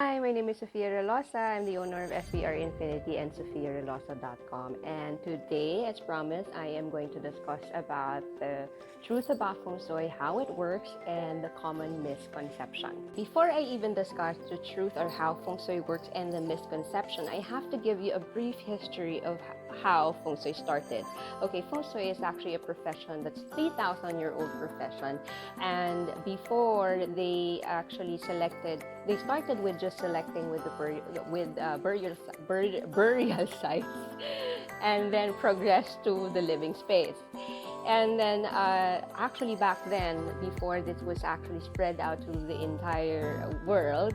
Hi, my name is Sofia Relosa. I'm the owner of SBR Infinity and SofiaRelosa.com. And today, as promised, I am going to discuss about the truth about Feng Shui, how it works, and the common misconception. Before I even discuss the truth or how Feng Shui works and the misconception, I have to give you a brief history of how Feng Shui started. Okay, Feng Shui is actually a profession that's 3,000-year-old profession, and before they actually they started with just selecting with the burial sites, and then progressed to the living space. And then actually back then, before this was actually spread out to the entire world,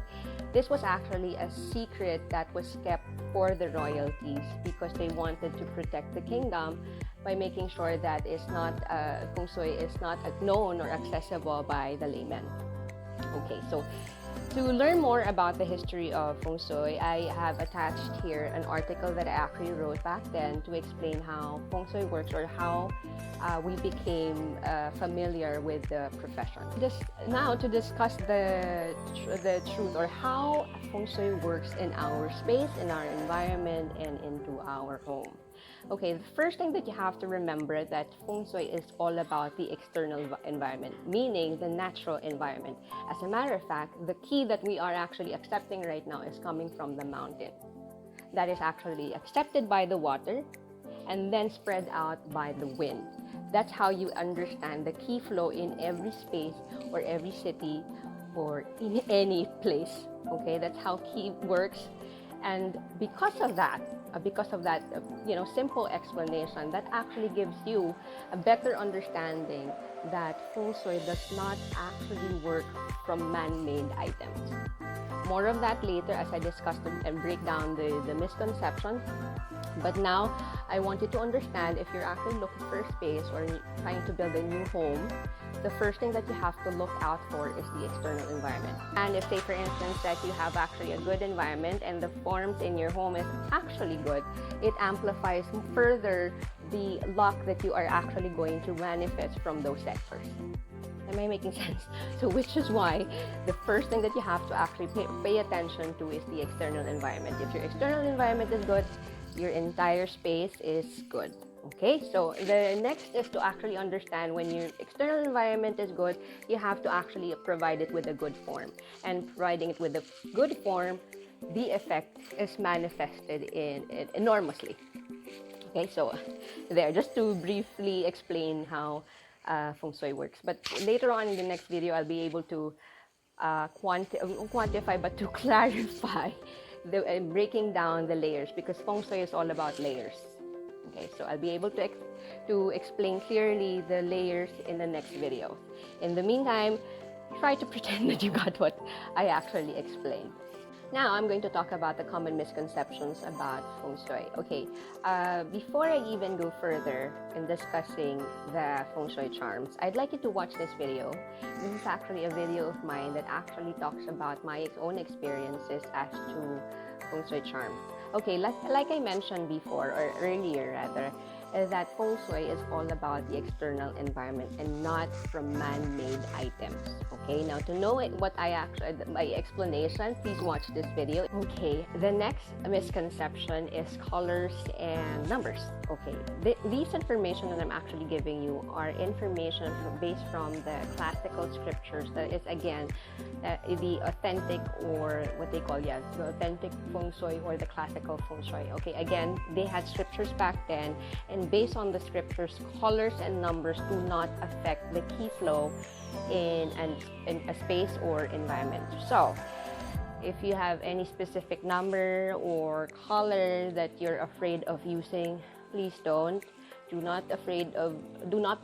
this was actually a secret that was kept for the royalties because they wanted to protect the kingdom by making sure that Feng Shui is not known or accessible by the layman. Okay, so to learn more about the history of Feng Shui, I have attached here an article that I actually wrote back then to explain how Feng Shui works or how we became familiar with the profession. Now to discuss the truth or how Feng Shui works in our space, in our environment, and into our home. Okay, the first thing that you have to remember that Feng Shui is all about the external environment, meaning the natural environment. As a matter of fact, the key that we are actually accepting right now is coming from the mountain. That is actually accepted by the water and then spread out by the wind. That's how you understand the key flow in every space or every city or in any place. Okay, that's how key works. And because of that, simple explanation, that actually gives you a better understanding that Feng Shui does not actually work from man-made items. More of that later as I discuss and break down the misconception. But now, I want you to understand if you're actually looking for a space or trying to build a new home, the first thing that you have to look out for is the external environment. And if, say, for instance, that you have actually a good environment and the forms in your home is actually good, it amplifies further the luck that you are actually going to manifest from those sectors. Am I making sense? So which is why the first thing that you have to actually pay attention to is the external environment. If your external environment is good, your entire space is good. Okay, so the next is to actually understand when your external environment is good, you have to actually provide it with a good form. And providing it with a good form, the effect is manifested in enormously. Okay, so there, just to briefly explain how Feng Shui works. But later on in the next video, I'll be able to quantify, but to clarify breaking down the layers, because Feng Shui is all about layers. Okay, so I'll be able to explain clearly the layers in the next video. In the meantime, try to pretend that you got what I actually explained. Now, I'm going to talk about the common misconceptions about Feng Shui. Okay, before I even go further in discussing the Feng Shui charms, I'd like you to watch this video. This is actually a video of mine that actually talks about my own experiences as to Feng Shui charm. Okay, like I mentioned before, or earlier rather, is that Feng Shui is all about the external environment and not from man-made items. Okay, now to know my explanation, please watch this video. Okay, the next misconception is colors and numbers. Okay, these information that I'm actually giving you are information based from the classical scriptures. That is again the authentic, or what they call the authentic Feng Shui or the classical Feng Shui. Okay, again, they had scriptures back then, and based on the scriptures, colors and numbers do not affect the key flow in a space or environment. So if you have any specific number or color that you're afraid of using, please don't. Do not be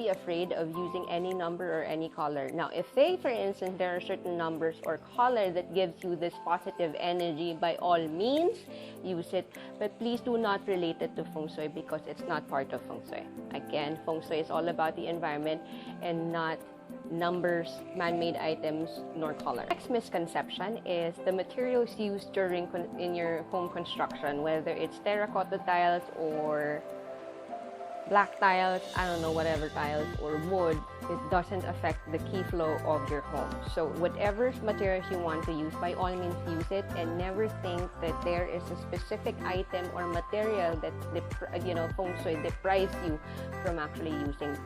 afraid of using any number or any color. Now, if say, for instance, there are certain numbers or color that gives you this positive energy, by all means, use it. But please do not relate it to Feng Shui, because it's not part of Feng Shui. Again, Feng Shui is all about the environment and not numbers, man-made items, nor color. Next misconception is the materials used in your home construction, whether it's terracotta tiles or black tiles, I don't know, whatever tiles, or wood, it doesn't affect the key flow of your home. So whatever materials you want to use, by all means use it, and never think that there is a specific item or material that Feng Shui deprives you from actually using.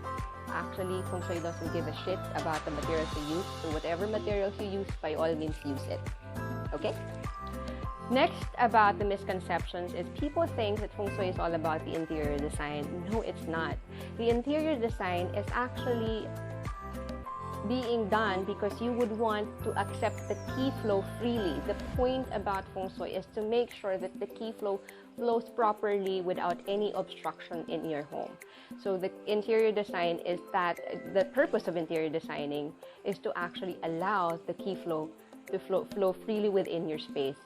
Actually, Feng Shui doesn't give a shit about the materials you use. So whatever materials you use, by all means use it. Okay? Next, about the misconceptions is people think that Feng Shui is all about the interior design. No, it's not. The interior design is actually being done because you would want to accept the key flow freely. The point about Feng Shui is to make sure that the key flow flows properly without any obstruction in your home. So the interior design is that the purpose of interior designing is to actually allow the key flow to flow freely within your space.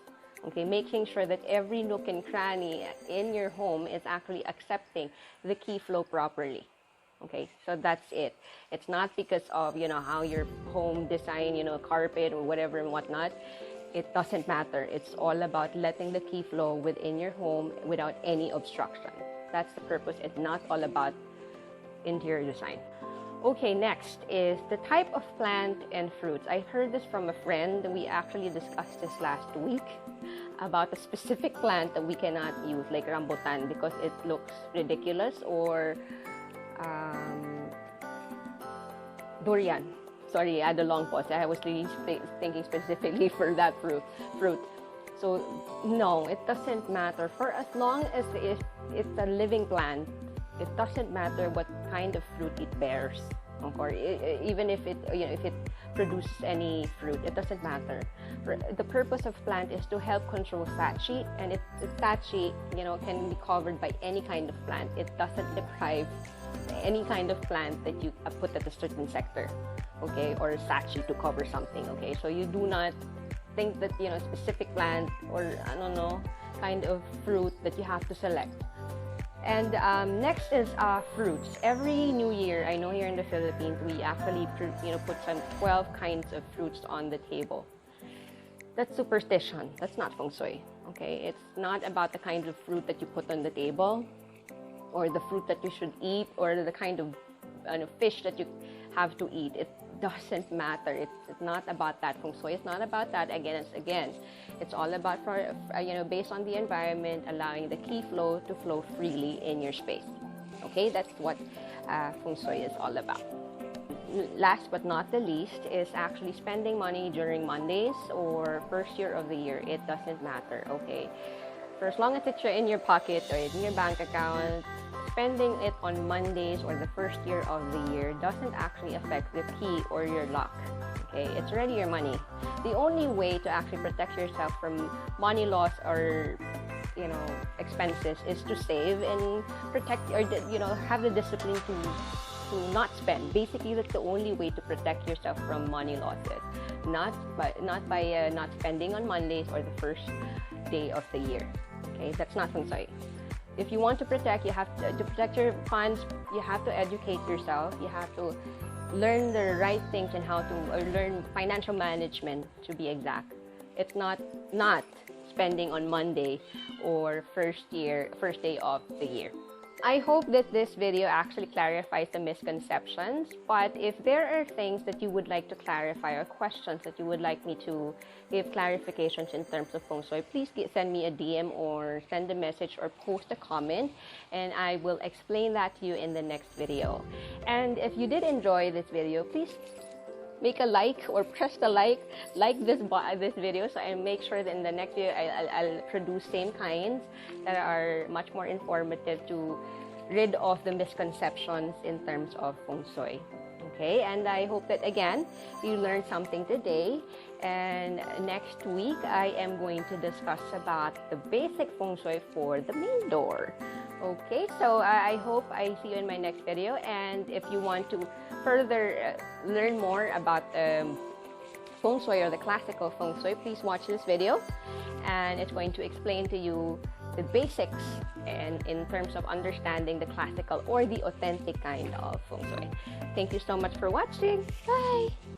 Okay, making sure that every nook and cranny in your home is actually accepting the key flow properly. Okay, so that's it. It's not because of, how your home design, carpet or whatever and whatnot. It doesn't matter. It's all about letting the key flow within your home without any obstruction. That's the purpose. It's not all about interior design. Okay, next is the type of plant and fruits. I heard this from a friend. We actually discussed this last week about a specific plant that we cannot use, like rambutan, because it looks ridiculous, or durian. Sorry, I had a long pause. I was really thinking specifically for that fruit. So no, it doesn't matter. For as long as it's a living plant, it doesn't matter what kind of fruit it bears. Or even if it produces any fruit, it doesn't matter. The purpose of plant is to help control satchi, and satchi, can be covered by any kind of plant. It doesn't deprive any kind of plant that you put at a certain sector, okay, or satchi to cover something, okay. So you do not think that specific plant or I don't know kind of fruit that you have to select. And next is fruits. Every New Year, I know here in the Philippines, we actually put some 12 kinds of fruits on the table. That's superstition. That's not Feng Shui. Okay, it's not about the kinds of fruit that you put on the table, or the fruit that you should eat, or the kind of fish that you have to eat. It doesn't matter. It's not about that. Feng Shui is not about that. Again, it's all about based on the environment, allowing the key flow to flow freely in your space. Okay, that's what Feng Shui is all about. Last but not the least is actually spending money during Mondays or first year of the year. It doesn't matter. Okay, for as long as it's in your pocket or in your bank account, spending it on Mondays or the first year of the year doesn't actually affect the key or your lock. Okay, it's already your money. The only way to actually protect yourself from money loss or expenses is to save and protect, or have the discipline to not spend. Basically, that's the only way to protect yourself from money losses. Not by not spending on Mondays or the first day of the year. Okay, that's not Feng Shui. If you want to protect, you have to protect your funds. You have to educate yourself. You have to learn the right things and how to learn financial management, to be exact. It's not spending on Monday or first day of the year. I hope that this video actually clarifies the misconceptions, but if there are things that you would like to clarify or questions that you would like me to give clarifications in terms of Feng Shui, please send me a DM or send a message or post a comment, and I will explain that to you in the next video. And if you did enjoy this video, please make a like or press the like this video, so I make sure that in the next video I'll produce same kinds that are much more informative to rid of the misconceptions in terms of Feng Shui. Okay, and I hope that again you learned something today, and next week I am going to discuss about the basic Feng Shui for the main door. Okay, so I hope I see you in my next video, and if you want to further learn more about Feng Shui or the classical Feng Shui, please watch this video, and it's going to explain to you the basics and in terms of understanding the classical or the authentic kind of Feng Shui. Thank you so much for watching. Bye!